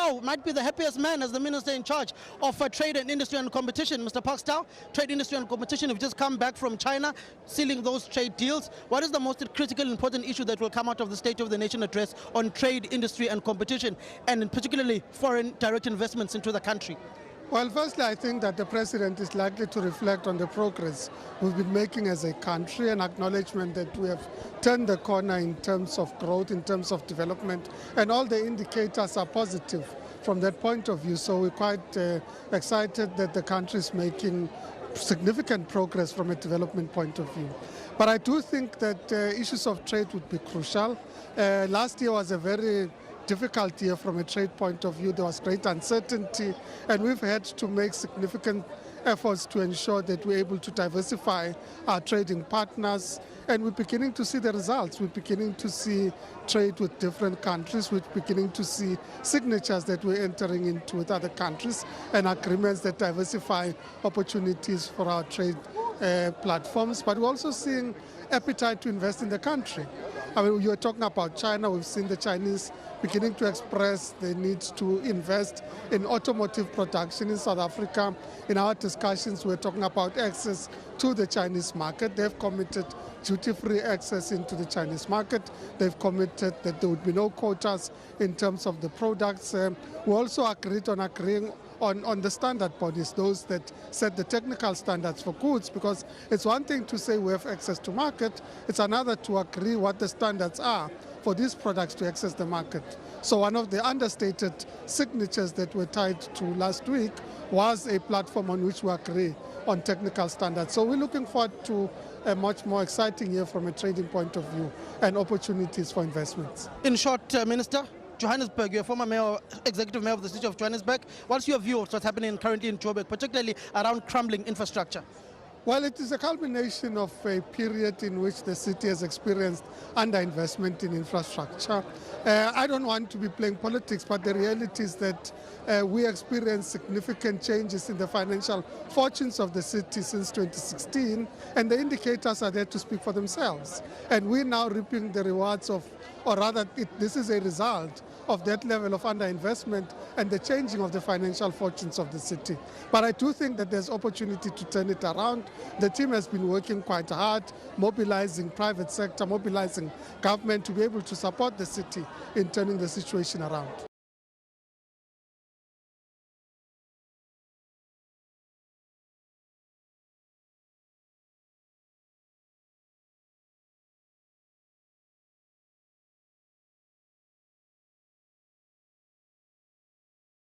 now might be the happiest man as the minister in charge of trade and industry and competition. Mr. Parkstow, trade, industry and competition, have just come back from China, sealing those trade deals. What is the most critical, important issue that will come out of the State of the Nation address on trade, industry and competition, and particularly foreign direct investments into the country? Well, firstly, I think that the President is likely to reflect on the progress we've been making as a country, and acknowledgement that we have turned the corner in terms of growth, in terms of development, and all the indicators are positive from that point of view. So we're quite excited that the country is making significant progress from a development point of view. But I do think that issues of trade would be crucial. Last year was a very difficult year from a trade point of view. There was great uncertainty, and we've had to make significant efforts to ensure that we're able to diversify our trading partners, and we're beginning to see the results. We're beginning to see trade with different countries. We're beginning to see signatures that we're entering into with other countries and agreements that diversify opportunities for our trade platforms. But we're also seeing appetite to invest in the country. I mean, you were talking about China. We've seen the Chinese beginning to express the need to invest in automotive production in South Africa. In our discussions, we're talking about access to the Chinese market. They've committed duty-free access into the Chinese market. They've committed that there would be no quotas in terms of the products. We also agreed on agreeing on the standard bodies, those that set the technical standards for goods, because it's one thing to say we have access to market, it's another to agree what the standards are for these products to access the market. So one of the understated signatures that were tied to last week was a platform on which we agree on technical standards. So we're looking forward to a much more exciting year from a trading point of view and opportunities for investments. In short, Minister, Johannesburg, you're a former mayor, executive mayor of the city of Johannesburg. What's your view of what's happening currently in Joburg, particularly around crumbling infrastructure? Well, it is a culmination of a period in which the city has experienced underinvestment in infrastructure. I don't want to be playing politics, but the reality is that we experienced significant changes in the financial fortunes of the city since 2016, and the indicators are there to speak for themselves. And we're now reaping the rewards of, or rather, this is a result of that level of underinvestment and the changing of the financial fortunes of the city. But I do think that there's opportunity to turn it around. The team has been working quite hard, mobilizing private sector, mobilizing government to be able to support the city in turning the situation around.